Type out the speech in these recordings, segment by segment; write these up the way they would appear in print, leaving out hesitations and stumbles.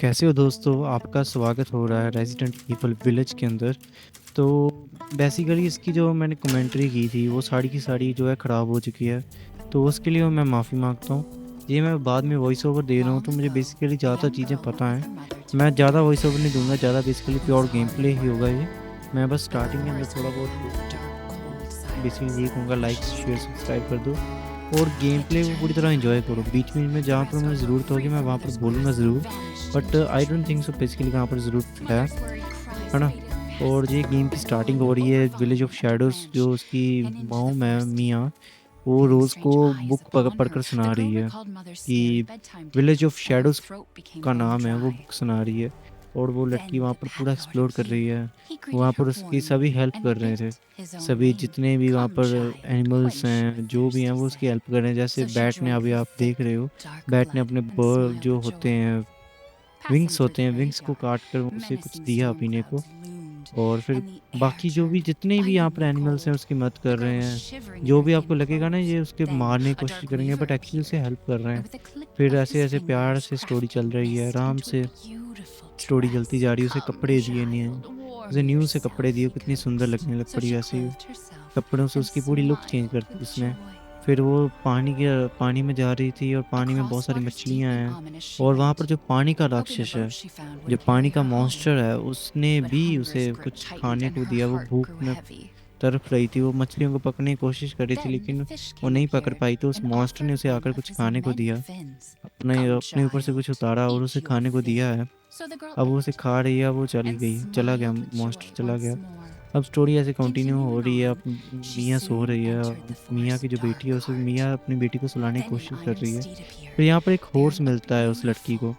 कैसे हो दोस्तों? आपका स्वागत हो रहा है रेज़िडेंट ईवल विलेज के अंदर। तो बेसिकली इसकी जो मैंने कमेंट्री की थी वो सारी की सारी जो है ख़राब हो चुकी है। तो उसके लिए मैं माफ़ी माँगता हूँ। ये मैं बाद में वॉइस ओवर दे रहा हूँ तो मुझे बेसिकली ज़्यादा चीज़ें पता हैं। मैं ज़्यादा वॉइस ओवर नहीं दूँगा, ज़्यादा बेसिकली प्योर गेम प्ले ही होगा ये। मैं बस स्टार्टिंग के अंदर थोड़ा बहुत बेसिकली यही कहूँगा, लाइक, शेयर, सब्सक्राइब कर दो और गेम प्ले को पूरी तरह एंजॉय करो। बीच-बीच में जहाँ पर मुझे ज़रूरत होगी मैं वहाँ पर बोलूँगा ज़रूर, but I don't think so basically वहाँ पर ज़रूरत है ना? और ये गेम की स्टार्टिंग हो रही है विलेज ऑफ शैडोज़, जो उसकी मॉम है मिया, वो रोज़ को बुक पढ़कर सुना रही है कि विलेज ऑफ शैडोज़ का नाम है, वो बुक सुना रही है और वो लड़की वहाँ पर पूरा एक्सप्लोर कर रही है। वहाँ पर उसकी सभी हेल्प कर रहे थे। सभी जितने भी वहाँ पर एनिमल्स हैं, जो भी हैं वो उसकी हेल्प कर रहे हैं। जैसे बैट ने, अभी आप देख रहे हो, बैट ने अपने जो होते हैं, विंग्स होते हैं, विंग्स को काट कर उसे कुछ दिया पीने को। और फिर बाकी जो भी जितने भी यहाँ पर एनिमल्स हैं उसकी मदद कर रहे हैं। जो भी आपको लगेगा ना ये उसके मारने की कोशिश करेंगे, बट एक्चुअली उसे हेल्प कर रहे हैं। फिर ऐसे-ऐसे प्यार से स्टोरी चल रही है, आराम से स्टोरी चलती जा रही है। उसे कपड़े दिए नहीं हैं, उसे न्यू से कपड़े दिए, कितनी सुंदर लगने लग पड़ी वैसे ही। कपड़ों से उसकी पूरी लुक चेंज कर दी उसने। फिर वो पानी में जा रही थी और पानी में बहुत सारी मछलियाँ हैं और वहाँ पर जो पानी का राक्षस है, जो पानी का मॉन्स्टर है, उसने भी उसे कुछ खाने को दिया। वो भूख में तड़प रही थी, वो मछलियों को पकड़ने की कोशिश कर रही थी लेकिन वो नहीं पकड़ पाई, तो उस मॉन्स्टर ने उसे आकर कुछ खाने को दिया। अपने अपने ऊपर से कुछ उतारा और उसे खाने को दिया है। अब वो उसे खा रही है, वो चली गई, चला गया, मॉन्स्टर चला गया। अब स्टोरी ऐसे कंटिन्यू हो रही है। अब मिया सो रही है और मिया की जो बेटी है, उसे मिया अपनी बेटी को सुलाने की कोशिश कर रही है। फिर यहाँ पर एक हॉर्स मिलता है उस लड़की को।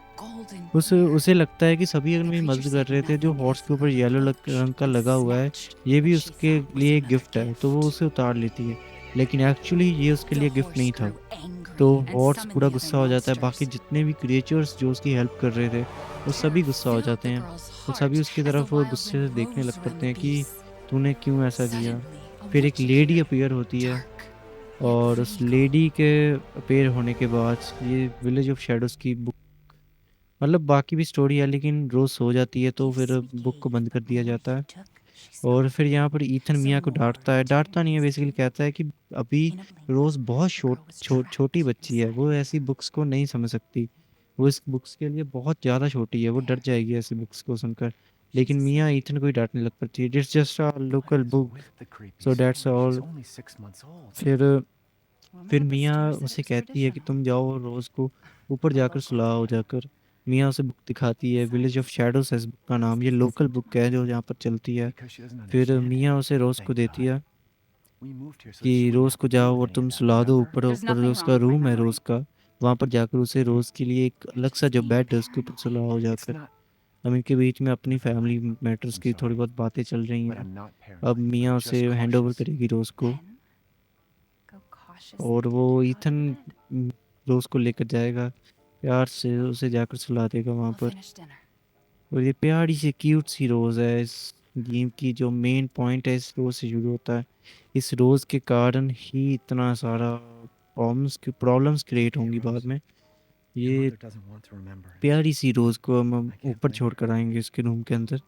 उसे लगता है कि सभी अगर मेरी मदद कर रहे थे, जो हॉर्स के ऊपर येलो रंग का लगा हुआ है, ये भी उसके लिए एक गिफ्ट है, तो वो उसे उतार लेती है। लेकिन एक्चुअली ये उसके लिए गिफ्ट नहीं था। तो हॉर्स पूरा गुस्सा हो जाता है, बाकी जितने भी क्रिएचर्स जो उसकी हेल्प कर रहे थे, वो सभी गुस्सा हो जाते हैं। वो सभी उसकी तरफ गुस्से से देखने लग पड़ते हैं कि तूने क्यों ऐसा किया? फिर एक लेडी अपीयर होती है और उस लेडी के अपीयर होने के बाद ये विलेज ऑफ शैडोज़ की बुक, मतलब बाकी भी स्टोरी है लेकिन रोज़ सो जाती है तो फिर बुक को बंद कर दिया जाता है। और फिर यहाँ पर ईथन मिया को डाँटता है, डाँटता नहीं है, बेसिकली कहता है कि अभी रोज़ बहुत छोटी बच्ची है, वो ऐसी बुक्स को नहीं समझ सकती। वो इस बुक्स के लिए बहुत ज़्यादा छोटी है, वो डर जाएगी ऐसी बुक्स को सुनकर। लेकिन मिया ईथन को ही डाँटने लग पड़ती है, it's just a local book, so that's all. फिर फिर मिया उसे कहती है कि तुम जाओ और रोज़ को ऊपर जाकर सुलाओ जाकर। मिया उसे बुक दिखाती है, विलेज ऑफ शैडोज़ है इस बुक का नाम, ये लोकल बुक है जो यहाँ पर चलती है। फिर मिया उसे रोज़ को देती है कि रोज़ को जाओ और तुम सुला दो ऊपर, ऊपर जो उसका रूम है रोज़ का, वहाँ पर जाकर उसे रोज़ के लिए एक अलग सा जो बेड है उसके ऊपर सुलाओ जाकर। अब इनके बीच में अपनी फैमिली मैटर्स की थोड़ी बहुत बातें चल रही हैं। अब मिया उसे हैंडओवर करेगी रोज़ को और वो ईथन रोज़ को लेकर जाएगा, प्यार से उसे जाकर सुला देगा वहाँ पर। और ये प्यारी सी क्यूट सी रोज़ है। इस गेम की जो मेन पॉइंट है इस रोज़ से शुरू होता है। इस रोज़ के कारण ही इतना सारा प्रॉब्लम्स क्रिएट होंगी बाद में। ये प्यारी सी रोज़ को हम ऊपर छोड़ कर आएँगे इसके रूम के अंदर।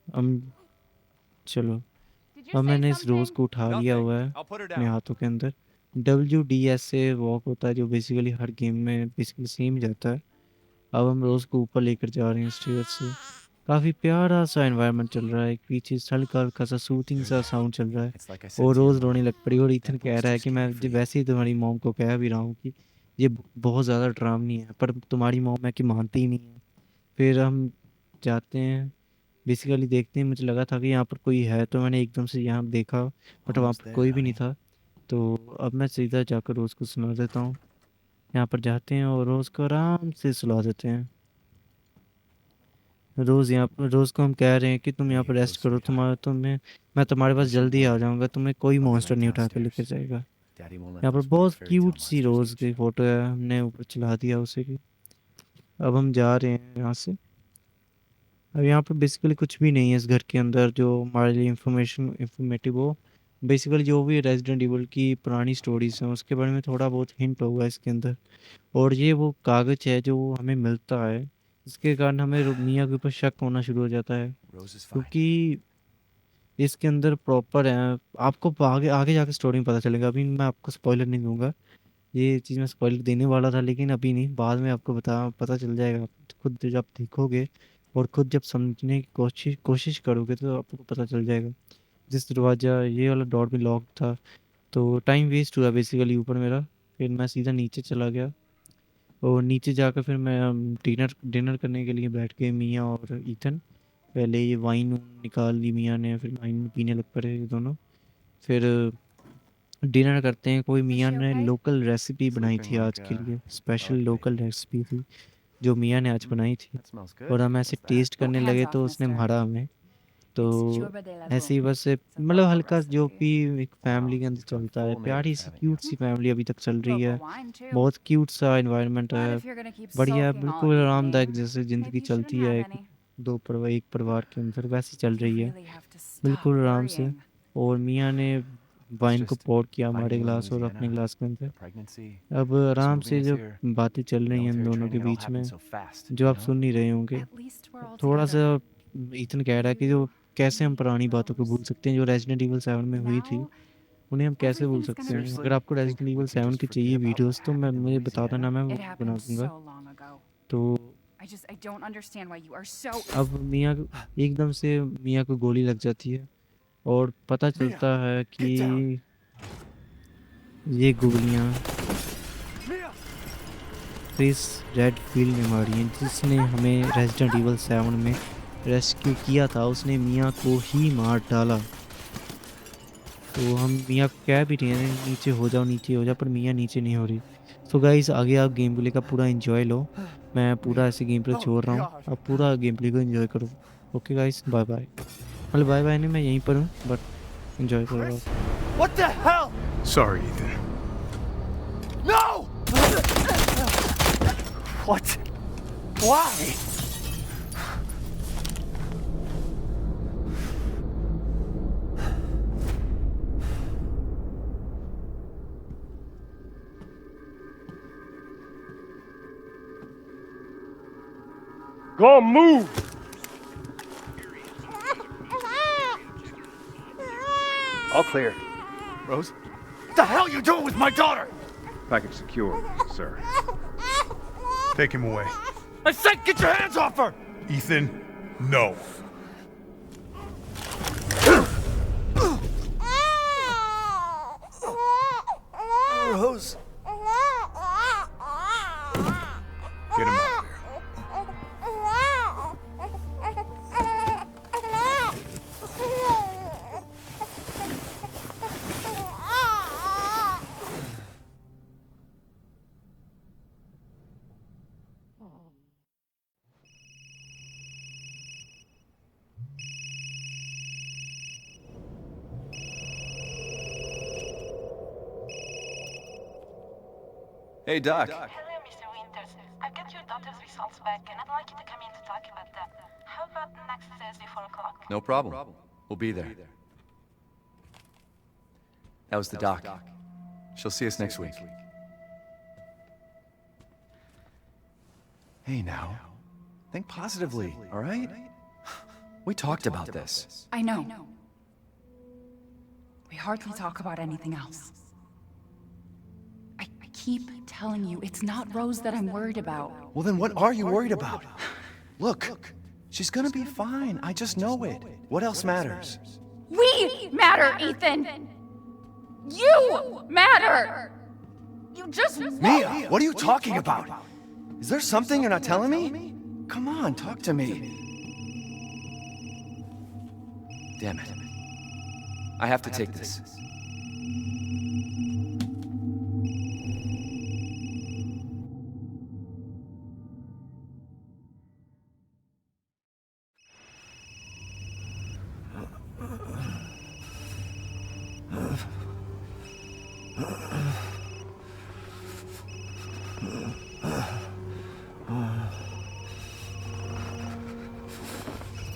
हम चलो, अब मैंने इस रोज़ को उठा लिया हुआ है अपने हाथों के अंदर। WDS से वॉक होता है जो बेसिकली हर गेम में बेसिकली सेम ही रहता है। अब हम रोज़ को ऊपर लेकर जा रहे हैं स्टेयर्स से। काफ़ी प्यारा सा एनवायरनमेंट चल रहा है, एक पीछे हल्का-हल्का सा सूथिंग सा साउंड चल रहा है और रोज़ रोने लग पड़ी और ईथन कह रहा है कि मैं वैसे ही तुम्हारी मॉम को कह भी रहा हूँ कि ये बहुत ज़्यादा डरावनी है, पर तुम्हारी मॉम है कि मानती ही नहीं है। फिर हम जाते हैं, बेसिकली देखते हैं, मुझे लगा था कि यहाँ पर कोई है तो मैंने एकदम से यहाँ देखा, बट वहाँ पर कोई भी नहीं था। तो अब मैं सीधा जाकर रोज़ को सुला देता हूँ। यहाँ पर जाते हैं और रोज़ को आराम से सुला देते हैं। रोज़ को हम कह रहे हैं कि तुम यहाँ पर रेस्ट करो, मैं तुम्हारे पास जल्दी आ जाऊँगा, तुम्हें कोई मॉन्स्टर नहीं उठा कर लेकर जाएगा। यहाँ पर बहुत क्यूट सी रोज़ की फ़ोटो है, हमने ऊपर चला दिया उसे भी। अब हम जा रहे हैं यहाँ से। अब यहाँ पर बेसिकली कुछ भी नहीं है इस घर के अंदर जो हमारे लिए इंफॉर्मेटिव हो। बेसिकली जो भी रेजिडेंट इवल की पुरानी स्टोरीज़ हैं उसके बारे में थोड़ा बहुत हिंट होगा इसके अंदर। और ये वो कागज़ है जो हमें मिलता है इसके कारण हमें मियाँ के ऊपर शक होना शुरू हो जाता है, Rose is fine. क्योंकि इसके अंदर प्रॉपर है। आपको आगे आगे जाके स्टोरी में पता चलेगा, अभी मैं आपको स्पॉइलर नहीं दूंगा। ये चीज़ मैं स्पॉइलर देने वाला था, लेकिन अभी नहीं, बाद में आपको पता चल जाएगा। आप खुद जब देखोगे और खुद जब समझने की कोशिश करोगे तो आपको पता चल जाएगा। जिस दरवाज़ा ये वाला डोर भी लॉक था, तो टाइम वेस्ट हुआ बेसिकली ऊपर मेरा। फिर मैं सीधा नीचे चला गया, और नीचे जाकर फिर मैं डिनर डिनर करने के लिए बैठ गए, मियाँ और ईथन। पहले ये वाइन निकाल ली मियाँ ने, फिर वाइन पीने लग पड़े ये दोनों। फिर डिनर करते हैं। कोई मियाँ ने लोकल रेसिपी बनाई Sleeping थी आज like के a लिए, special dog local baby. Recipe थी जो मियाँ ने आज बनाई थी। That smells और good. हम ऐसे What's that? टेस्ट करने Hands लगे off, तो उसने mister. मारा हमें। तो It's Churba de la ऐसे ही Rue. बस It's a मतलब local हल्का जो recipe. भी एक फैमिली के अंदर It's got चलता है, full प्यारी native सी Avenue. क्यूट सी फैमिली अभी तक चल रही Local है। wine too. बहुत क्यूट सा इन्वायरमेंट But है, if you're gonna keep बढ़िया है, sulking all बिल्कुल आरामदायक evening, जैसे ज़िंदगी maybe you shouldn't चलती है have एक any. एक परिवार के अंदर, वैसी चल You रही है really have to stop बिल्कुल आराम से। worrying. और मियाँ ने It's वाइन को just पोर किया finding हमारे you in ग्लास और अपने Louisiana, ग्लास के अंदर। the pregnancy, अब us आराम moving से us जो here, बातें चल रही हैं इन military दोनों के training, it all बीच में, happened so fast, जो you आप know? सुन नहीं रहे होंगे। At least we're all थोड़ा सा together. ईथन कह रहा है कि जो कैसे हम पुरानी बातों को भूल Rose. सकते हैं जो रेजिडेंट ईवल 7 में हुई थी, Now उन्हें हम कैसे भूल everything's सकते gonna हैं। be अगर Seriously? आपको Think resident we evil could 7 just की forget चाहिए about what वीडियोस तो मैं happened in मुझे बता देना, Louisiana? मैं वो it बना happened दूंगा। so long ago. तो I don't understand why you are so. अब एकदम से मियाँ को गोली लग जाती है, और पता चलता है कि ये गोलियाँ क्रिस रेडफील्ड ने मारी हैं, जिसने हमें रेजिडेंट ईवल 7 में रेस्क्यू किया था। उसने मियाँ को ही मार डाला। तो हम मियाँ को कह भी रहे हैं नीचे हो जाओ नीचे हो जाओ, पर मियाँ नीचे नहीं हो रही। तो गाइस आगे आप गेम प्ले का पूरा एंजॉय लो, मैं पूरा ऐसे गेम प्ले छोड़ रहा हूँ, आप पूरा गेम प्ले को एंजॉय करो। Okay guys, bye bye. मतलब बाय बाय नहीं, मैं यहीं पर हूँ, बट एंजॉय करो आप। What the hell? Sorry, Ethan. No! What? Why? Go on, move! All clear. Rose? What the hell you doing with my daughter? Package secure, sir. Take him away. I said get your hands off her! Ethan, no. Rose? Get him out of here. Hey, Doc. Hello, Mr. Winters. I've got your daughter's results back, and I'd like you to come in to talk about them. How about next Thursday, 4 o'clock? No problem. We'll be there. That was the doc. She'll see us next week. Hey, now. Think positively, all right? We talked about this. I know. We hardly talk about anything else. I keep telling you, it's not Rose that I'm worried about. Well, then what are you worried about? Look, she's gonna be fine. I just know it. What else matters? We matter, Ethan! You matter! You just Mia, what are you talking about? Is there something you're not telling me? Come on, talk to me. Damn it. I have to take this.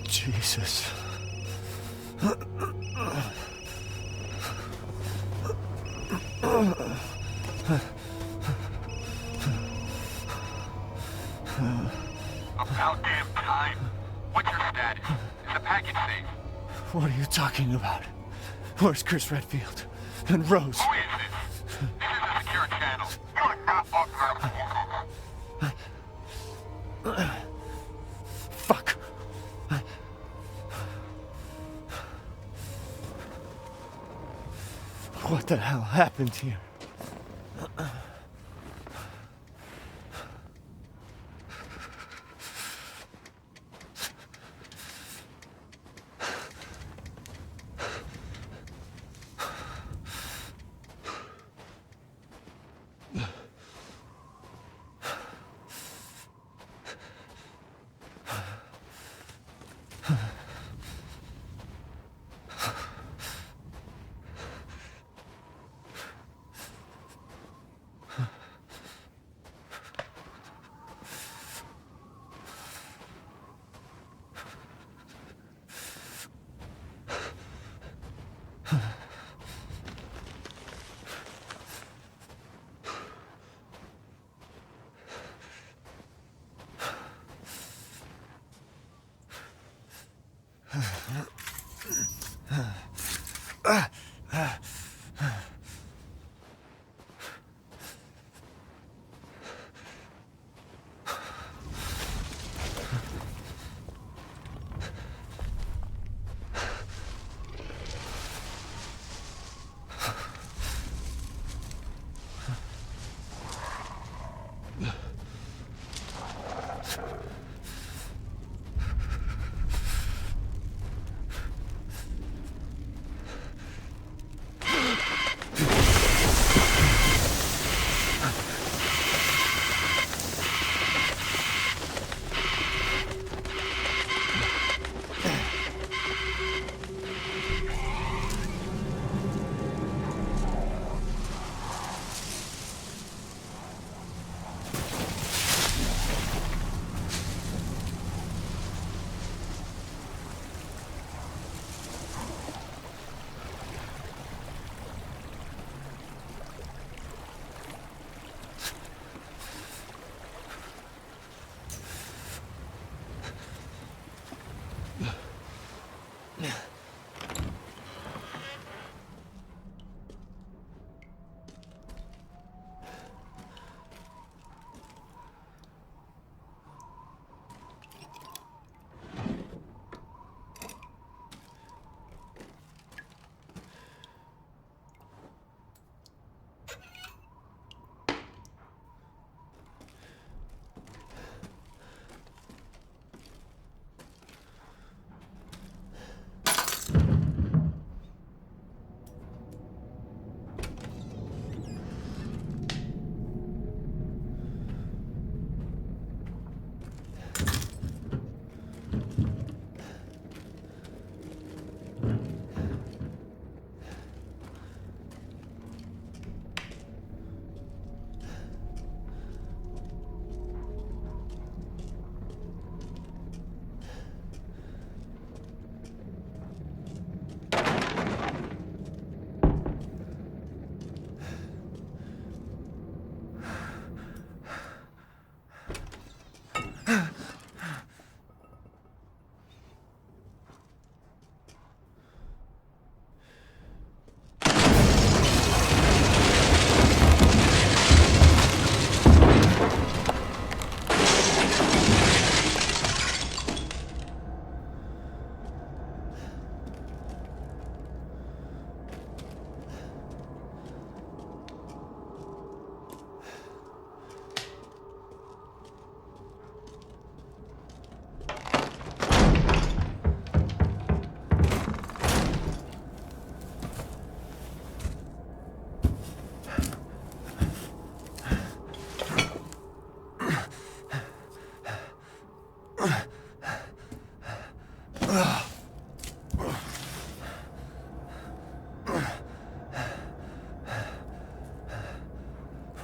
Jesus. About damn time. What's your status? Is the package safe? What are you talking about? Where's Chris Redfield? And Rose? Who is this? This is a secure channel. You are not authorized. Fuck. What the hell happened here?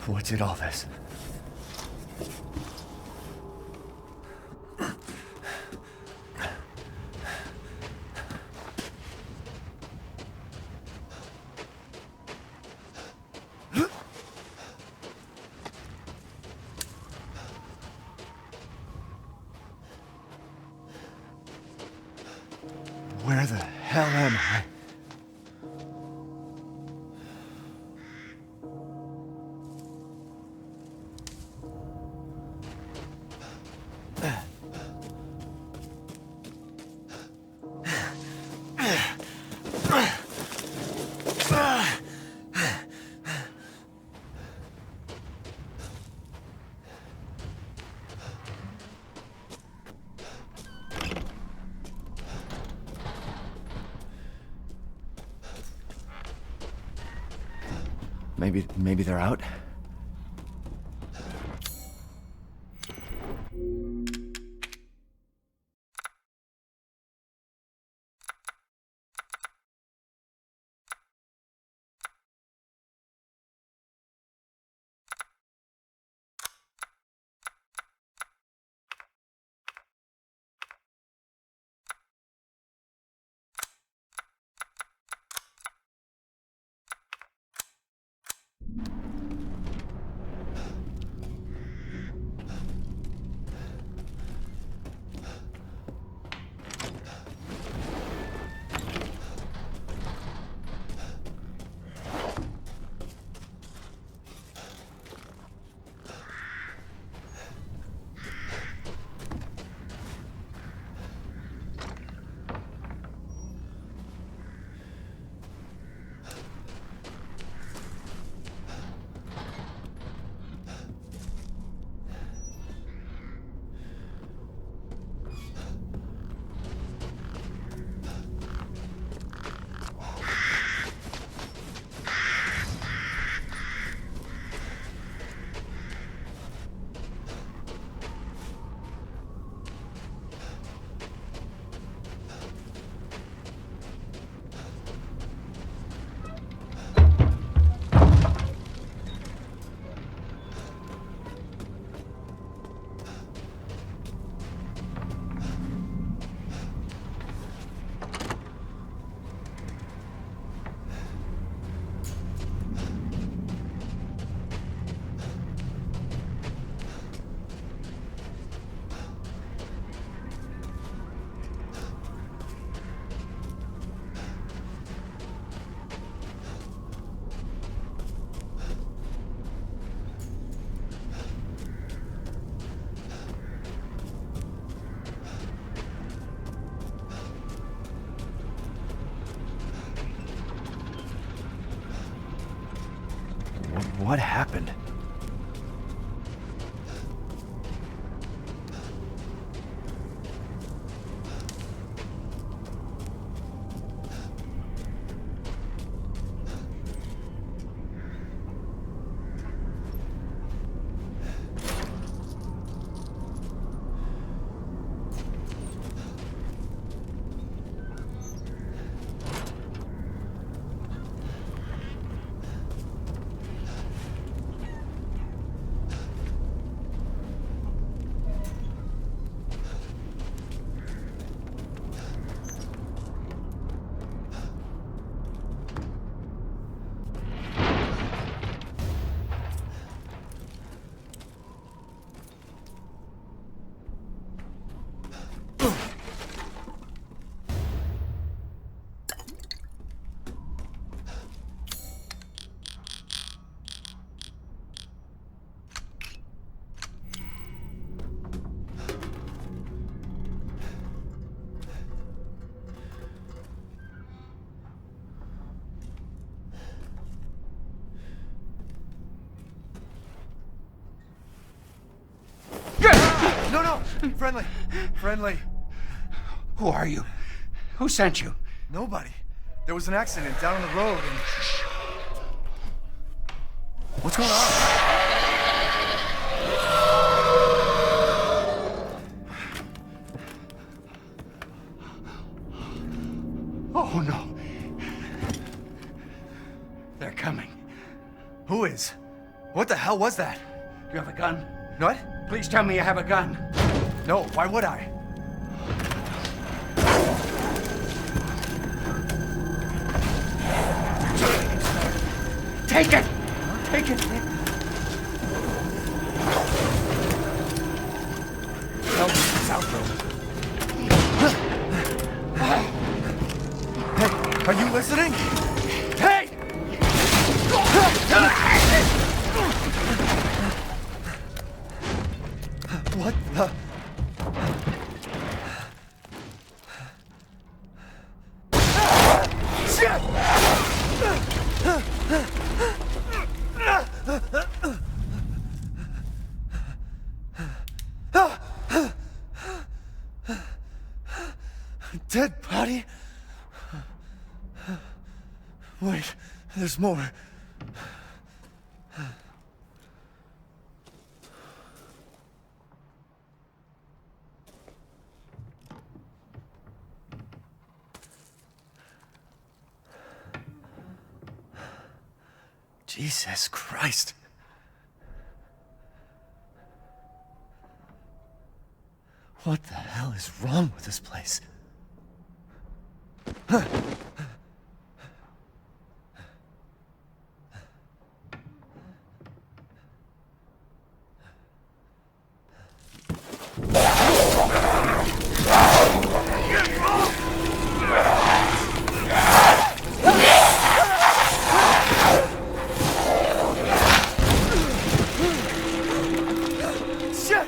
What did all this? Where the hell am I? Maybe they're out? What happened? No! Friendly! Friendly! Who are you? Who sent you? Nobody. There was an accident down on the road and... What's going on? Oh, no. They're coming. Who is? What the hell was that? You have a gun? What? Please tell me you have a gun. No, why would I? Take it! Take it! Help me out, Are you listening? Hey! What the? Shit! Dead body? Wait, there's more. Jesus Christ. What the hell is wrong with this place? Shit!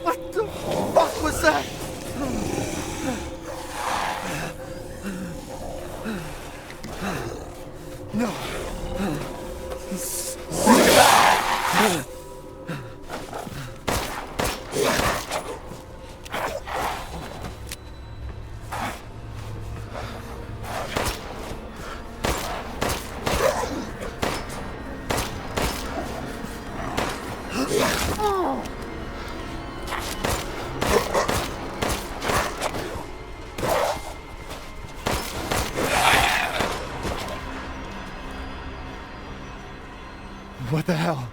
What the fuck was that? No. What the hell?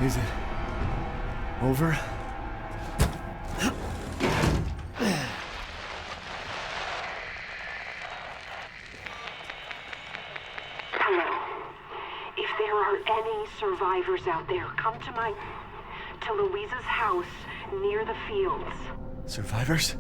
Is it over? Hello. If there are any survivors out there, come to my... to Louisa's house near the fields. Survivors?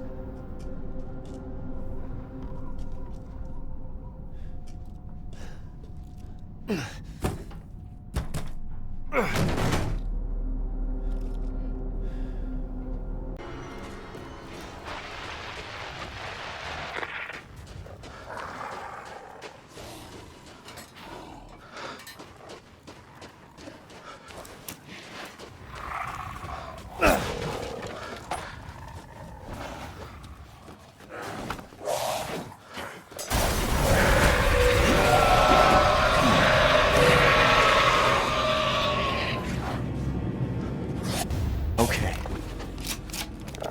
Okay.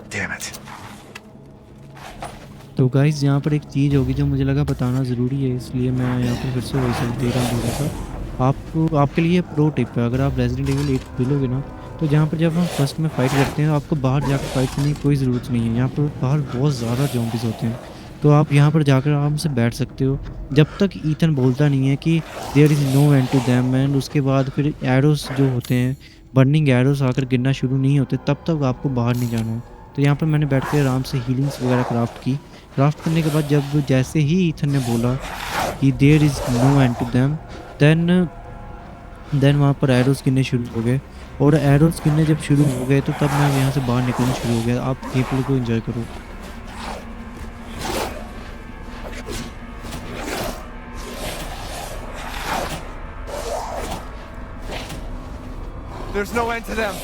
Damn it. तो guys यहाँ पर एक चीज़ होगी जो मुझे लगा बताना ज़रूरी है, इसलिए मैं यहाँ पर फिर से वॉइस दे रहा हूँ थोड़ा सा। आपको आपके लिए प्रो टिप है, अगर आप रेजिडेंट एविल 8 खेलोगे ना, तो जहाँ पर जब हम फर्स्ट में फ़ाइट करते हैं आपको बाहर जाकर फ़ाइट करने की कोई ज़रूरत नहीं है। यहाँ पर बाहर बहुत ज़्यादा ज़ॉम्बीज़ होते हैं, तो आप यहाँ पर जाकर आराम से बैठ सकते हो जब तक ईथन बोलता नहीं है कि there is no end to them. And उसके बाद फिर एरोस जो होते हैं, बर्निंग एरोस आकर गिरना शुरू नहीं होते, तब तक आपको बाहर नहीं जाना है। तो यहाँ पर मैंने बैठ के आराम से हीलिंग्स वगैरह क्राफ्ट की। क्राफ्ट करने के बाद जब जैसे ही ईथन ने बोला कि there is no end to them, then वहाँ पर एरोस गिरने शुरू हो गए। और एरोस गिरने जब शुरू हो गए तो तब मैं यहाँ से बाहर निकलना शुरू हो गया। आप गेम प्ले को एंजॉय करो। There's no end to them.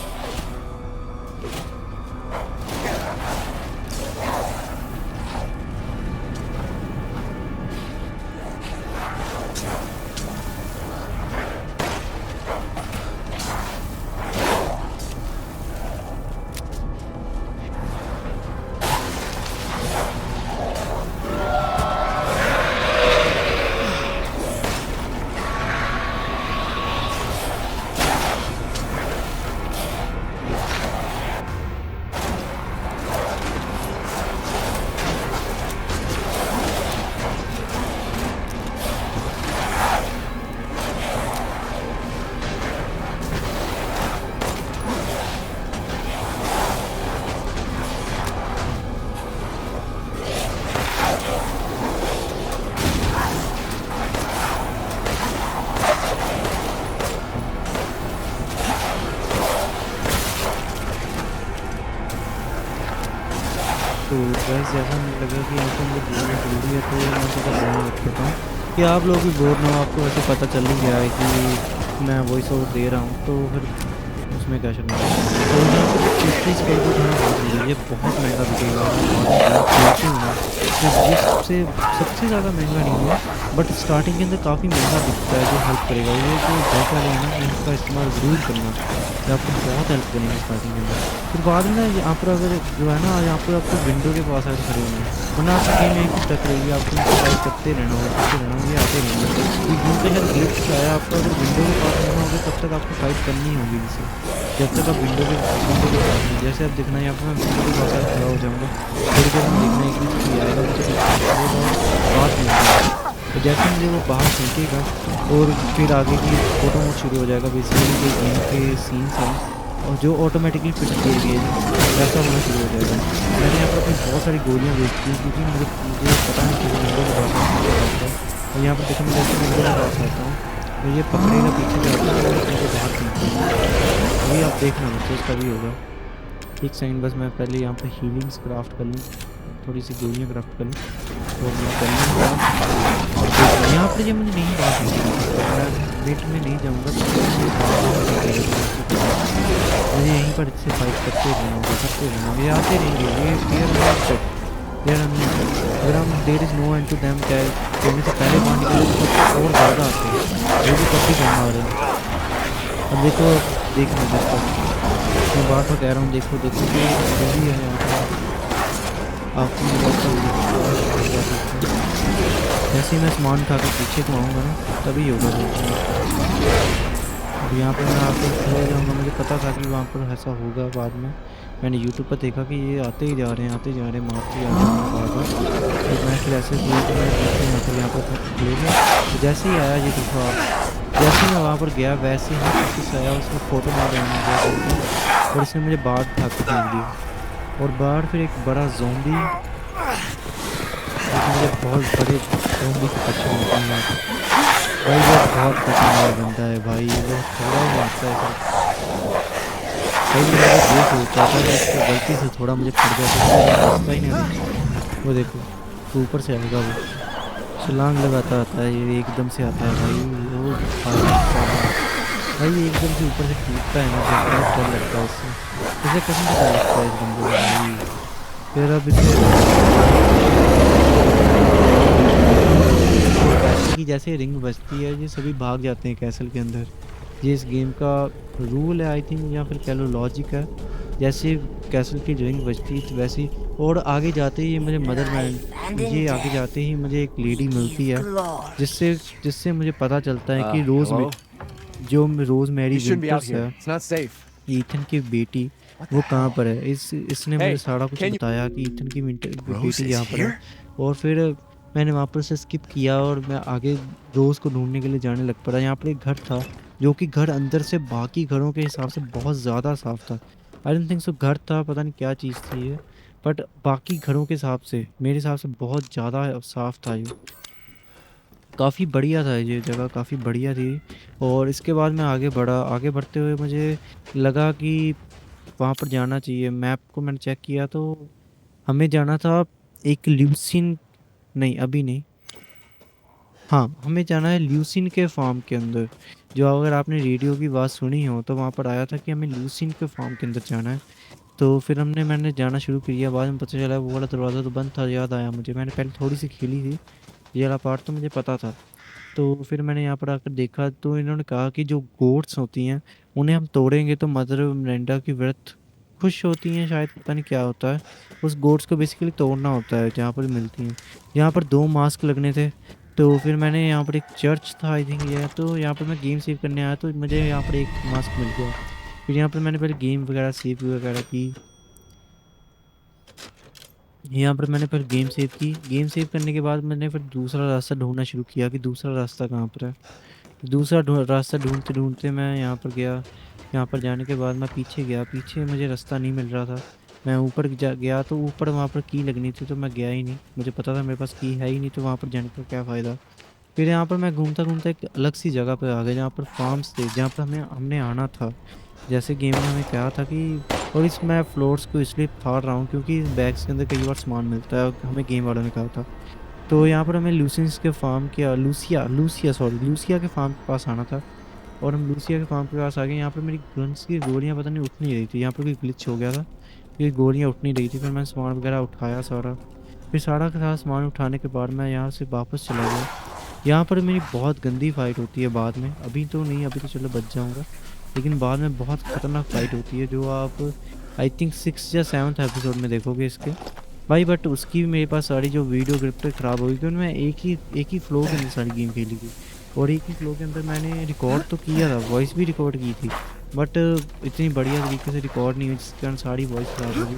तो गैस जैसा मुझे लगा कि यहाँ पर मुझे बोलना जरूरी है, तो मैं सोचा ध्यान रख लेता हूँ कि आप लोग भी बोर ना हो। आपको वैसे पता चल ही गया है कि मैं वॉइस ओवर दे रहा हूँ, तो फिर उसमें क्या शर्मा। तो यहाँ पर चीज़ स्केल को होना बहुत जरूरी है, ये बहुत महंगा बिकेगा। खेलते हो ना तो ये सबसे ज़्यादा महंगा नहीं है, बट स्टार्टिंग के अंदर काफ़ी महंगा बिकता है, जो हेल्प करेगा। ये जो बैक वाले हैं ना, इनका इस्तेमाल ज़रूर करना, ये आपको बहुत हेल्प करेंगे स्टार्टिंग के अंदर। फिर बाद में ना यहाँ पर अगर जो है ना, यहाँ पर आपको विंडो के पास आकर खड़े होना है, वरना आपकी गेम यहीं पर स्टक रहेगी। आपको इनको फाइट करते रहना होगा, करते रहना होगा, ये आते रहेंगे। ये गेम का शायद ग्लिच आया, आपको अगर विंडो के पास रहना होगा तब तक आपको फाइट करनी होगी इनसे, जब तक आप विंडो के पास नहीं। जैसे आप देखना, यहाँ पर मैं विंडो के पास खड़ा हो जाऊँगा, थोड़ी देर में देखना एक भी आएगा मुझे बात नहीं। तो जैसे मुझे वो बाहर फेंकेगा और फिर आगे की फोटो मोड शुरू हो जाएगा। बेसिकली जो गेम के सीन्स हैं और जो ऑटोमेटिकली फिट किए गए वैसा होना शुरू हो जाएगा। मैंने यहाँ पर अपनी बहुत सारी गोलियाँ वेस्ट की, क्योंकि मुझे पता नहीं कि विंडो के पास आता है। और यहाँ पर देखो, मैं जैसे विंडो के पास आता हूँ तो ये पकड़ेगा पीछे जाता है और मुझे बाहर फेंकता है। अभी आप देखना मुझे उसका भी होगा। एक सेकंड बस, मैं पहले यहाँ पर हीलिंग्स क्राफ्ट कर लूँ, थोड़ी सी गोलियाँ क्राफ्ट कर लूँ तो मैं कर लूँगा। और यहाँ पर ये मुझे नहीं बात मैं वेट में नहीं जाऊँगा, मुझे यहीं पर इससे फाइट करते रहना, ये आते रहेंगे। ये अगर हम there is no end to them क्या करने से पहले बाहर निकले तो कुछ और ज़्यादा आते हैं, वो भी काफ़ी कम आ रहे हैं। अब देखो, देखना जैसा मैं बार बार कह रहा हूँ, देखो कि जल्दी है यहाँ पर आपको जैसे ही मैं सामान उठा कर पीछे को आऊँगा ना, तभी होगा। अब यहाँ पर मैं आकर खड़े जाऊँगा, मुझे पता था कि वहाँ पर ऐसा होगा। बाद में मैंने यूट्यूब पर देखा कि ये आते ही जा रहे हैं, आते जा रहे हैं, मारते जा रहे हैं बार बार। तो मैं फिर ऐसे यहाँ पर खड़े गया, तो जैसे ही आया ये देखो आप जैसे मैं वहाँ पर गया वैसे ही वापस आया, उसने फ़ोटो मार गया और इसने मुझे बाहर उठा के फेंक दिया। और बाहर फिर एक बड़ा ज़ॉम्बी, मुझे बहुत बड़े ज़ॉम्बी के पीछे होते हैं यहाँ पे। भाई वो बहुत खतरनाक बंदा है भाई, वो थोड़ा ही मारता है सर। भाई मेरा ये सोचा था कि इसको गलती से थोड़ा मुझे पड़ जाता है, उसका ही नहीं। वो देखो तो ऊपर से आएगा, वो छलांग लगाता आता है, ये एकदम से आता है भाई। वो भाई ये एकदम से ऊपर से टूटता है ना, बहुत डर लगता है उससे। इसे कसम से डर लगता है इस बंदे को भाई। फिर अब कैसल की जैसे रिंग बजती है, ये सभी भाग जाते हैं कैसल के अंदर। ये इस गेम का रूल है आई थिंक, या फिर कह लो लॉजिक है। जैसे कैसल की रिंग बजती है वैसे ही, और आगे जाते ही मुझे मदरमैन, ये आगे जाते ही मुझे एक लेडी मिलती है जिससे जिससे मुझे पता चलता है कि रोज मैरी विंटर्स है, ईथन की बेटी, वो कहाँ पर है। इसने मुझे सारा कुछ बताया कि ईथन की बेटी यहाँ पर है। और फिर मैंने वहाँ पर से स्किप किया और मैं आगे रोज़ को ढूंढने के लिए जाने लग पड़ा। यहाँ पर एक घर था जो कि घर अंदर से बाकी घरों के हिसाब से बहुत ज़्यादा साफ़ था। आई डोंट थिंक सो घर था, पता नहीं क्या चीज़ थी ये, बट बाकी घरों के हिसाब से मेरे हिसाब से बहुत ज़्यादा साफ़ था ये। काफ़ी बढ़िया था ये जगह, काफ़ी बढ़िया थी। और इसके बाद मैं आगे बढ़ा, आगे बढ़ते हुए मुझे लगा कि वहाँ पर जाना चाहिए। मैप को मैंने चेक किया तो हमें जाना था एक ल्यूसिन, नहीं अभी नहीं, हाँ हमें जाना है ल्यूसिन के फार्म के अंदर। जो अगर आपने रेडियो की बात सुनी हो तो वहाँ पर आया था कि हमें ल्यूसिन के फार्म के अंदर जाना है। तो फिर मैंने जाना शुरू किया। बाद में पता चला वो वाला दरवाज़ा तो बंद था। याद आया मुझे, मैंने पहले थोड़ी सी खेली थी, ये वाला पार्ट तो मुझे पता था। तो फिर मैंने यहाँ पर आकर देखा तो इन्होंने कहा कि जो गोट्स होती हैं उन्हें हम तोड़ेंगे तो मदर मिरांडा की व्रत खुश होती हैं, शायद पता नहीं क्या होता है। उस गोट्स को बेसिकली तोड़ना होता है जहाँ पर मिलती हैं। यहाँ पर 2 मास्क लगने थे। तो फिर मैंने यहाँ पर एक चर्च था आई थिंक ये, तो यहाँ पर मैं गेम सेव करने आया तो मुझे यहाँ पर एक मास्क मिल गया। फिर यहाँ पर मैंने पहले गेम वगैरह सेव वगैरह की। यहाँ पर मैंने फिर गेम सेव की। गेम सेव करने के बाद मैंने फिर दूसरा रास्ता ढूंढना शुरू किया कि दूसरा रास्ता कहाँ पर है। दूसरा रास्ता ढूंढते ढूंढते मैं यहाँ पर गया। यहाँ पर जाने के बाद मैं पीछे गया, पीछे मुझे रास्ता नहीं मिल रहा था। मैं ऊपर गया तो ऊपर वहाँ पर की लगनी थी तो मैं गया ही नहीं। मुझे पता था मेरे पास की है ही नहीं, तो वहाँ पर जाने का क्या फ़ायदा। फिर यहाँ पर मैं घूमता घूमता एक अलग सी जगह पर आ गया जहाँ पर फार्म्स थे, जहाँ पर हमने आना था। जैसे गेम में हमें कहा था कि, और इस मैं फ्लोर्स को इसलिए फाड़ रहा हूँ क्योंकि इस बैग्स के अंदर कई बार सामान मिलता है और हमें गेम वालों ने कहा था। तो यहाँ पर हमें लूसियंस के फार्म के लूसिया के फार्म के पास आना था। और हम लूसिया के फार्म के पास आ गए। यहाँ पर मेरी गन्स की गोलियाँ पता नहीं उठ नहीं रही थी, यहाँ पर कोई ग्लिच हो गया था, ये गोलियाँ उठ नहीं रही थी। फिर मैंने सामान वगैरह उठाया सारा। फिर सारा का सारा सामान उठाने के बाद मैं यहाँ से वापस चला गया। यहाँ पर मेरी बहुत गंदी फाइट होती है बाद में, अभी तो नहीं, अभी तो चलो बच जाऊँगा, लेकिन बाद में बहुत ख़तरनाक फाइट होती है जो आप आई थिंक 6 या 7th एपिसोड में देखोगे इसके भाई। बट उसकी भी मेरे पास सारी जो वीडियो ग्रिप ख़राब हो गई क्योंकि मैं एक ही फ्लो के अंदर सारी गेम खेली थी। और एक ही फ्लो के अंदर मैंने रिकॉर्ड तो किया था, वॉइस भी रिकॉर्ड की थी, बट इतनी बढ़िया तरीके से रिकॉर्ड नहीं हुई जिसके कारण सारी वॉइस ख़राब हो गई।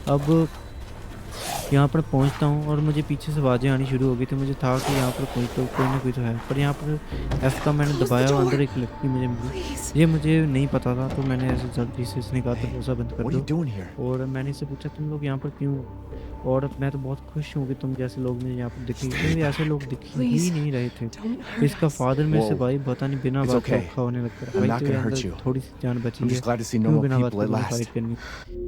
अब यहाँ पर पहुँचता हूँ और मुझे पीछे से आवाज़ें आनी शुरू हो गई थी। मुझे था कि यहाँ पर कोई ना कोई तो है, पर यहाँ पर F का मैंने दबाया और अंदर एक लड़की मुझे मिली। ये मुझे नहीं पता था तो मैंने ऐसे जल्दी से इसने कहा दरवाज़ा बंद कर दो। और मैंने इससे पूछा तुम लोग यहाँ पर क्यों, और मैं तो बहुत खुश हूँ कि तुम जैसे लोग मुझे यहाँ पर दिखे, क्योंकि ऐसे लोग दिख ही नहीं रहे थे। इसका फादर मेरे से भाई पता नहीं बिना बात के औखा होने लगता है। भाई तो अंदर थोड़ी सी जान बची है, क्यों बिना बात के फाइट करनी।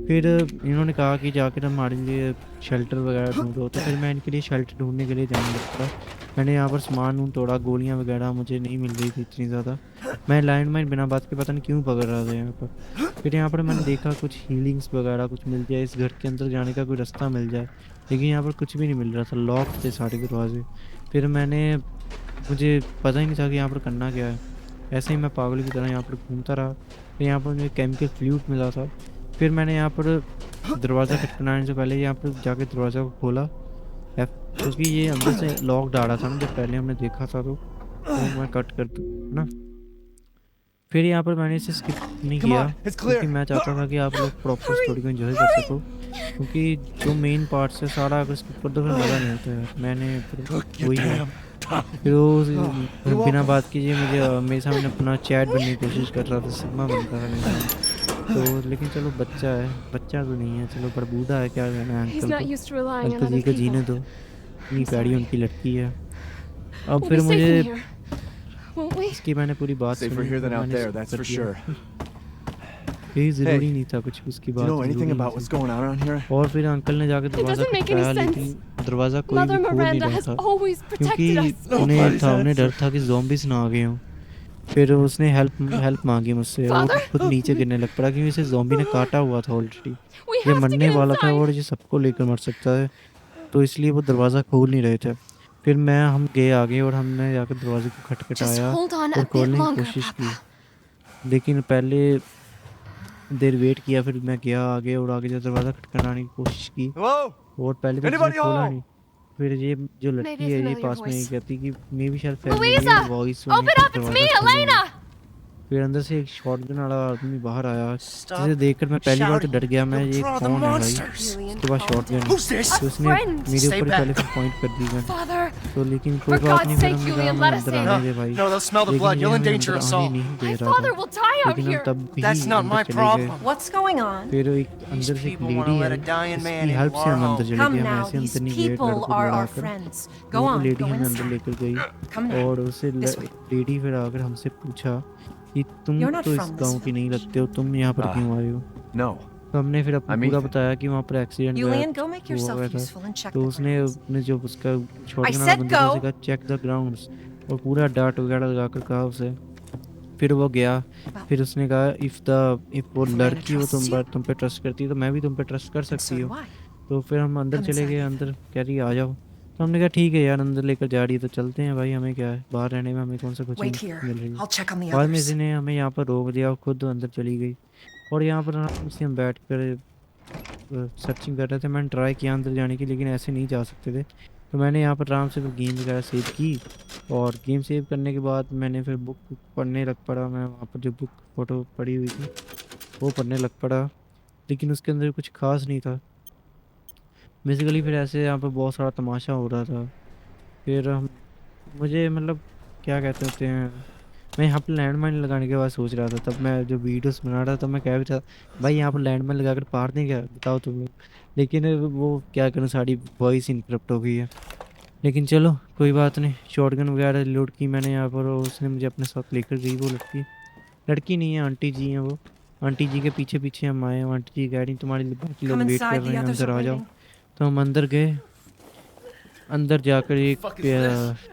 फिर इन्होंने कहा कि जाकर हमारे लिए शेल्टर वगैरह ढूंढो, तो फिर मैं इनके लिए शेल्टर ढूंढने के लिए जाने लगता। मैंने यहाँ पर सामान तोड़ा, गोलियाँ वगैरह मुझे नहीं मिल रही थी इतनी ज़्यादा। मैं लैंड माइन बिना बात के पता नहीं क्यों पकड़ रहा था यहाँ पर। फिर यहाँ पर मैंने देखा कुछ हीलिंग्स वगैरह कुछ मिल जाए, इस घर के अंदर जाने का कोई रास्ता मिल जाए, लेकिन यहाँ पर कुछ भी नहीं मिल रहा था, लॉक थे सारे दरवाजे। फिर मुझे पता ही नहीं था कि यहाँ पर करना क्या है। ऐसे ही मैं पागल की तरह यहाँ पर घूमता रहा। फिर यहाँ पर मुझे केमिकल फ्लूइड मिला था। फिर मैंने यहाँ पर दरवाज़ा खटखटाने से पहले यहाँ पर जाके दरवाज़ा को खोला, क्योंकि ये अंदर से लॉक डाला था ना जब पहले हमने देखा था, तो मैं कट कर दूँ ना। फिर यहाँ पर मैंने इसे स्किप नहीं किया क्योंकि मैं चाहता था कि आप लोग प्रॉपर स्टोरी को एंजॉय कर सको, क्योंकि जो मेन पार्ट है सारा अगर स्किप कर दो फिर मज़ा नहीं होता है। मैंने वही है फिर वो बिना बात कीजिए मुझे मेरे सामने अपना चैट बनने की कोशिश कर रहा था, सिग्मा बनता था मेरे सामने। तो लेकिन चलो बच्चा है, बच्चा तो नहीं है, चलो पर बूढ़ा है, क्या कहना है He's अंकल not को, used to relying on uncle ji other को जीने people. दो, इतनी प्यारी उनकी लड़की है। अब We'll फिर be safe मुझे in here, won't we? इसकी मैंने पूरी बात Safer सुनी here तो than out मैंने there, सब that's कर for दिया। sure. यही ज़रूरी Hey, नहीं था कुछ उसकी Do बात you know anything ज़रूरी about नहीं what's थी। going on around here? और फिर अंकल ने जाकर दरवाज़ा doesn't make any खटखटाया, sense. लेकिन दरवाज़ा कोई भी Mother खोल नहीं Miranda रहा has था, always क्योंकि protected us. उन्हें डर था कि ज़ॉम्बीज़ ना आ गए हों। फिर उसने हेल्प मांगी मुझसे और Father? खुद नीचे गिरने लग पड़ा, क्योंकि इसे ज़ॉम्बी ने काटा हुआ था ऑलरेडी। We ये have to मरने get वाला था inside. और ये सबको लेकर मर सकता है, तो इसलिए वो दरवाज़ा खोल नहीं रहे थे। फिर हम गए आगे और हमने जाकर दरवाजे को Just खटखटाया hold on a और bit खोलने की longer, कोशिश Papa. की, लेकिन पहले देर वेट किया, फिर मैं गया आगे और आगे जब दरवाज़ा खटखटाने की कोशिश की Hello? और पहले तो किसी ने Anybody खोला home? नहीं। फिर ये जो Maybe लड़की a है ये familiar पास में ही voice. कहती कि मे भी शायद Louisa! फैमिली वॉइस सुनी Open तो up, it's me, दरवाज़ा खोलो। Elena! फिर अंदर से एक शॉटगन वाला आदमी बाहर आया, Stop जिसे देखकर मैं पहली बार तो डर गया, मैं You'll ये draw the कौन है भाई। monsters. उसके बाद शॉटगन, Who's this? तो उसने friend. मेरे Stay ऊपर back. पहले फिर पॉइंट कर दी गन। Father, तो लेकिन कोई For बात God's नहीं, फिर sake, हमने Julian, कहा let मैं us अंदर in. आने दे भाई, No, they'll smell the लेकिन blood. ये You'll हमें endanger अंदर us आने all. नहीं दे my रहा father था, will die out लेकिन हम here. तब भी That's not my अंदर चले गए। problem. What's going on? फिर एक अंदर से एक people wanna लेडी है, let a dying man इसकी into हेल्प से our हम अंदर home. चले Come गए, हम now, ऐसे these अंदर नहीं गए people लड़कों को are our लड़ाकर। friends. Go वो on, लेडी go हमें अंदर inside. लेकर गई Come now. और उससे This way. लेडी फिर आकर हमसे पूछा कि तुम You're not तो इस from this गांव की नहीं लगते हो, तुम यहाँ पर क्यों आए हो। No. तो हमने फिर अपना I'm पूरा Ethan. बताया कि वहाँ पर एक्सीडेंट Julian, go make हुआ yourself था। useful and check तो the उसने grounds. अपने जो उसका शॉटगन वाला said बंदा था, go. उसे कहा चेक द ग्राउंड्स, और पूरा डार्ट वगैरह लगाकर कहा उसे। फिर वो गया, फिर उसने कहा इफ़ वो Miranda लड़की वो trusts you. तुम पे ट्रस्ट करती है तो मैं भी तुम पे ट्रस्ट कर And so सकती do हूँ। I. तो फिर हम अंदर Come चले inside, गए, Ethan. अंदर कह रही आ जाओ, तो हमने कहा ठीक है यार, अंदर लेकर जा रही है तो चलते हैं भाई, हमें क्या है, बाहर रहने में हमें कौन सा कुछ Wait here. मिल रही है। I'll check on the बाद में others. इसने हमें यहाँ पर रोक दिया और खुद अंदर चली गई, और यहाँ पर आराम से हम बैठ कर सर्चिंग कर रहे थे। मैंने ट्राई किया अंदर जाने की, लेकिन ऐसे नहीं जा सकते थे, तो मैंने यहाँ पर आराम से फिर गेम वगैरह सेव की, और गेम सेव करने के बाद मैंने फिर बुक पढ़ने लग पड़ा। मैं वहाँ पर जो बुक फ़ोटो पड़ी हुई थी वो पढ़ने लग पड़ा, लेकिन उसके अंदर कुछ खास नहीं था बेसिकली। फिर ऐसे यहाँ पर बहुत सारा तमाशा हो रहा था। फिर मुझे मतलब क्या कहते होते हैं, मैं यहाँ पर लैंड माइन लगाने के बाद सोच रहा था, तब मैं जो वीडियोस बना रहा था मैं कह भी था भाई यहाँ पर लैंड माइन लगाकर पार दें क्या, बताओ तुम लोग, लेकिन वो क्या करूँ, सारी वॉइस इनकरप्ट हो गई है। लेकिन चलो कोई बात नहीं, शॉटगन वगैरह लोड की मैंने यहाँ पर, और उसने मुझे अपने साथ लेकर गई। वो लड़की नहीं है, आंटी जी हैं वो। आंटी जी के पीछे पीछे हम आए, आंटी जी कह रही तुम्हारे बाकी लोग Come वेट कर inside. रहे The हैं, others अंदर are आ जाओ। waiting. तो हम अंदर गए, अंदर जाकर एक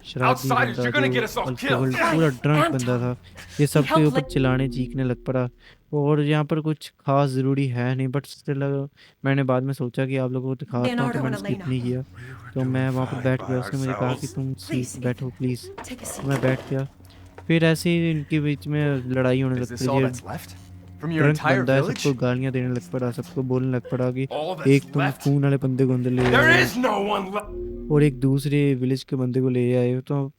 शराबी Outsiders, बंदा you're gonna get us जो all अल्कोहल killed. पूरा ड्रंक Anton, बंदा था, ये सबके help ऊपर let- चिल्लाने चीखने लग पड़ा। और यहाँ पर कुछ खास ज़रूरी है नहीं, बट स्टिल मैंने बाद में सोचा कि आप लोगों को दिखाता हूँ, तो Leonardo मैंने and स्किप Elena. नहीं किया। तो मैं वहाँ पर बैठ गया, उसने मुझे कहा कि तुम Please, सीट बैठो प्लीज़, Take a seat. मैं बैठ गया। फिर ऐसे ही इनके बीच में लड़ाई होने Is लग this all पड़ी। that's left? From your drunk entire बंदा है, village? सबको गालियाँ देने लग पड़ा, सबको बोलने लग पड़ा कि All that's एक तुम left? खून वाले बंदे को अंदर ले There आए is no one left. और एक दूसरे विलेज के बंदे को ले आए हो, तो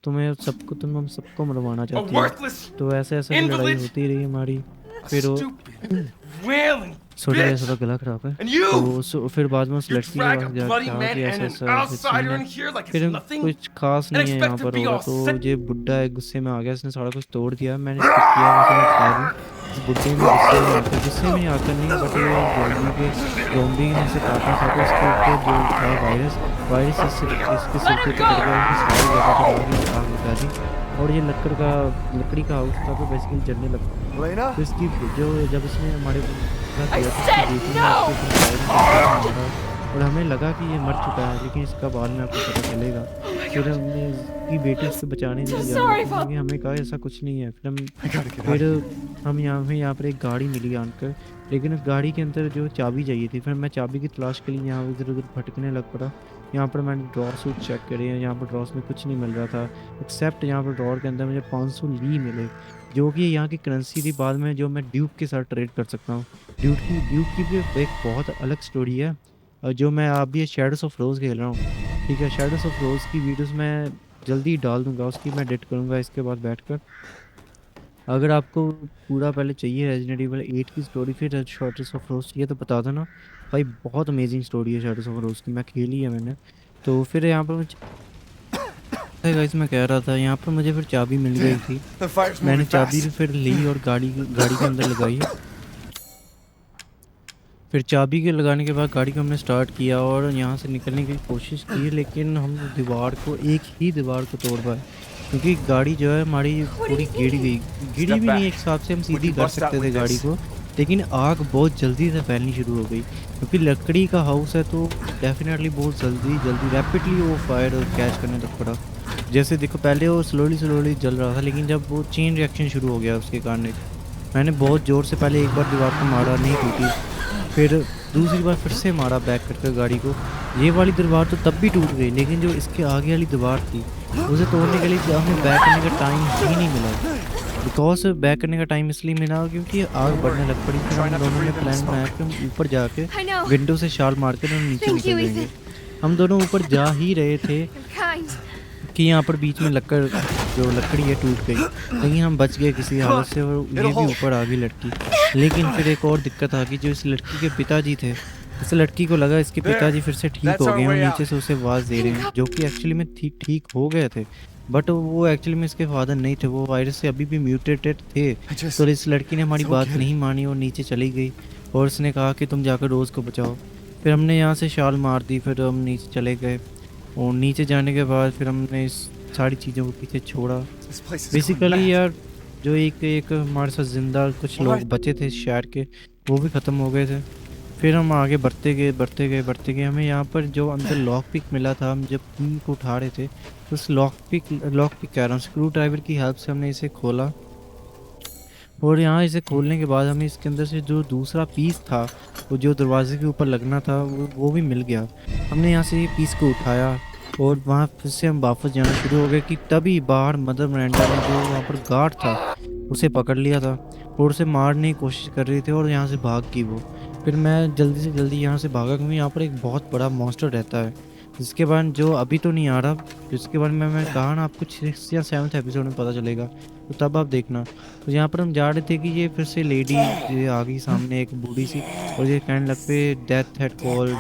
तुम हम सबको मरवाना A चाहती हो। worthless, तो ऐसे ऐसे लड़ाई invalid, होती रही हमारी। a फिर वो stupid, wailing छोटा bitch. जैसा गला खराब है, And you, तो फिर बाद में उस you लड़की के drag a पास जाकर bloody कहा man कि and ऐसा an ऐसा ऐसा सीन outsider है। in here like it's फिर nothing. कुछ खास and नहीं है यहाँ expect to पर be होगा, all तो set. ये बुड्ढा एक गुस्से में आ गया, इसने सारा कुछ तोड़ दिया। मैंने इसको किया वैसे मैं खा दूँ, इस बुड्ढे ने गुस्से में आकर नहीं, बट ये ज़ॉम्बी ने इसे काटा था, तो इसके ऊपर जो था वायरस इसके सिर पे पकड़ गया, उसकी सारी जगह पर आग लगा दी, और ये लकड़ी का हाउस था, तो बेसिकली जलने लगा। Elena? तो इसकी जो जब इसने हमारे साथ I किया तो said इसकी बेटी ने no! इसके ऊपर फायरिंग करके मारा, और हमें लगा कि ये मर चुका है, लेकिन इसका बाद में आपको पता चलेगा। फिर हमने इसकी बेटी उसको बचाने के लिए So जाने sorry, के लिए हमें कहा ऐसा कुछ नहीं है। फिर I gotta get out. हम यहाँ पर एक गाड़ी मिली आकर, लेकिन उस गाड़ी के अंदर जो चाबी चाहिए थी, फिर मैं चाबी की तलाश के लिए यहाँ इधर उधर भटकने लग पड़ा। यहाँ पर मैंने ड्रॉर सूट चेक करे हैं, यहाँ पर ड्रॉर्स में कुछ नहीं मिल रहा था, एक्सेप्ट यहाँ पर ड्रॉर के अंदर मुझे 500 ली मिले, जो कि यहाँ की करेंसी थी बाद में, जो मैं ड्यूक के साथ ट्रेड कर सकता हूँ। ड्यूक की भी एक बहुत अलग स्टोरी है, और जो मैं आप भी शैडोज ऑफ रोज़ खेल रहा हूँ, ठीक है। शैडोज ऑफ रोज़ की वीडियोस मैं जल्दी डाल दूँगा, उसकी मैं एडिट करूँगा इसके बाद बैठकर। अगर आपको पूरा पहले चाहिए रेजिडेंट इविल 8 की स्टोरी, फिर शैडोज ऑफ रोज़ चाहिए तो बता देना भाई, बहुत अमेजिंग स्टोरी है शैडोज ऑफ रोज़ की, मैं खेली है मैंने। तो फिर यहाँ पर गाइस मैं कह रहा था यहाँ पर मुझे फिर चाबी मिल गई थी। The fire's मैंने moving चाबी fast. फिर ली और गाड़ी के अंदर लगाई। फिर चाबी के लगाने के बाद गाड़ी को हमने स्टार्ट किया और यहाँ से निकलने की कोशिश की, लेकिन हम एक ही दीवार को तोड़ पाए, क्योंकि गाड़ी जो है हमारी पूरी गिर गई। गिरी भी नहीं, एक हिसाब से हम सीधी कर सकते थे गाड़ी को, लेकिन आग बहुत जल्दी से फैलनी शुरू हो गई। क्योंकि लकड़ी का हाउस है तो डेफिनेटली बहुत जल्दी रैपिडली वो फायर कैच करने लग पड़ा। जैसे देखो पहले वो स्लोली जल रहा था, लेकिन जब वो चेन रिएक्शन शुरू हो गया उसके कारण मैंने बहुत ज़ोर से पहले एक बार दीवार को मारा, नहीं टूटी। फिर दूसरी बार फिर से मारा बैक करके गाड़ी को। ये वाली दीवार तो तब भी टूट गई, लेकिन जो इसके आगे वाली दीवार थी उसे तोड़ने के लिए हमें बैक करने का टाइम ही नहीं मिला। बिकॉज बैक करने का टाइम इसलिए मिला क्योंकि आग बढ़ने लग पड़ी। फिर हम दोनों ने प्लान बनाया कि हम ऊपर जाके विंडो से छाल मार कर हम नीचे निकल जाएंगे। हम दोनों ऊपर जा ही रहे थे कि यहाँ पर बीच में जो लकड़ी है टूट गई, लेकिन हम बच गए किसी हालत से और ये भी ऊपर आ गई लड़की। लेकिन फिर एक और दिक्कत आ गई, जो इस लड़की के पिताजी थे, इस लड़की को लगा इसके पिताजी फिर से ठीक हो गए और नीचे से उसे आवाज़ दे रहे हैं, जो कि एक्चुअली में ठीक हो गए थे, बट वो एक्चुअली में इसके फादर नहीं थे, वो वायरस से अभी भी म्यूटेटेड थे। तो इस लड़की ने हमारी बात नहीं मानी और नीचे चली गई और उसने कहा कि तुम जाकर रोज़ को बचाओ। फिर हमने यहाँ से छाल मार दी, फिर हम नीचे चले गए और नीचे जाने के बाद फिर हमने इस सारी चीज़ों को पीछे छोड़ा। बेसिकली यार जो एक हमारे साथ ज़िंदा कुछ लोग बचे थे इस शहर के, वो भी ख़त्म हो गए थे। फिर हम आगे बढ़ते गए। हमें यहाँ पर जो अंदर लॉक पिक मिला था, हम जब की को उठा रहे थे तो उस लॉक पिक कह रहा हूँ, स्क्रू ड्राइवर की हेल्प से हमने इसे खोला और यहाँ इसे खोलने के बाद हमें इसके अंदर से जो दूसरा पीस था, वो जो दरवाजे के ऊपर लगना था, वो भी मिल गया। हमने यहाँ से ये पीस को उठाया और वहाँ फिर से हम वापस जाना शुरू हो गए कि तभी बाहर मदर मिरांडा ने जो वहाँ पर गार्ड था उसे पकड़ लिया था और उसे मारने की कोशिश कर रही थी और यहाँ से भाग गई वो। फिर मैं जल्दी से जल्दी यहाँ से भागा, क्योंकि यहाँ पर एक बहुत बड़ा मॉन्स्टर रहता है, जिसके बारे में जो अभी तो नहीं आ रहा, जिसके बारे में मैं कहा ना आपको 6 या 7 एपिसोड में पता चलेगा, तो तब आप देखना। तो यहाँ पर हम जा रहे थे कि ये फिर से लेडी ये आ गई सामने, एक बूढ़ी सी, और ये कहने लग पे डेथ हैड कॉल्ड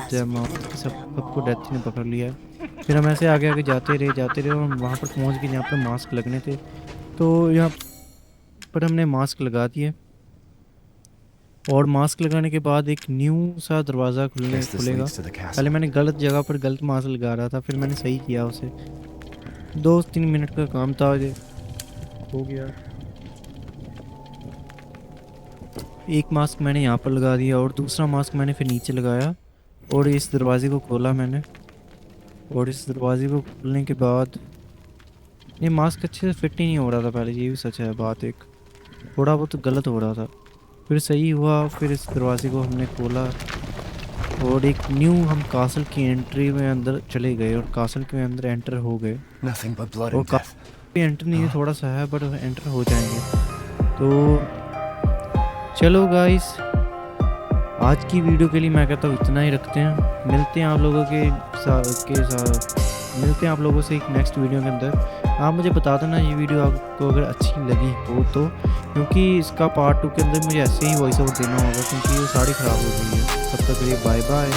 सबको डेथ ने पकड़ लिया है। फिर हम ऐसे आगे जाते रहे और वहाँ पर पहुँच गए जहाँ पर मास्क लगने थे। तो यहाँ पर हमने मास्क लगा दिए और मास्क लगाने के बाद एक न्यू सा दरवाज़ा खुलेगा। पहले मैंने गलत जगह पर गलत मास्क लगा रहा था, फिर मैंने सही किया उसे। 2-3 मिनट का काम था, ये हो गया। एक मास्क मैंने यहाँ पर लगा दिया और दूसरा मास्क मैंने फिर नीचे लगाया और इस दरवाजे को खोला मैंने। और इस दरवाजे को खोलने के बाद ये मास्क अच्छे से फिट ही नहीं हो रहा था पहले, ये भी सच है बात, एक थोड़ा बहुत गलत हो रहा था, फिर सही हुआ। फिर इस दरवाजे को हमने खोला और एक न्यू हम कासल की एंट्री में अंदर चले गए और कासल के अंदर एंटर हो गए। और काफी एंटर नहीं है, थोड़ा सा है, बट एंटर हो जाएंगे। तो चलो गाइस, आज की वीडियो के लिए मैं कहता हूँ इतना ही रखते हैं। मिलते हैं आप लोगों मिलते हैं आप लोगों से एक नेक्स्ट वीडियो के अंदर। आप मुझे बता देना ये वीडियो आपको अगर अच्छी लगी हो तो, क्योंकि इसका पार्ट 2 के अंदर मुझे ऐसे ही वॉइस ओवर देना होगा, क्योंकि ये सारी ख़राब हो गई है। तब तक के लिए बाय बाय।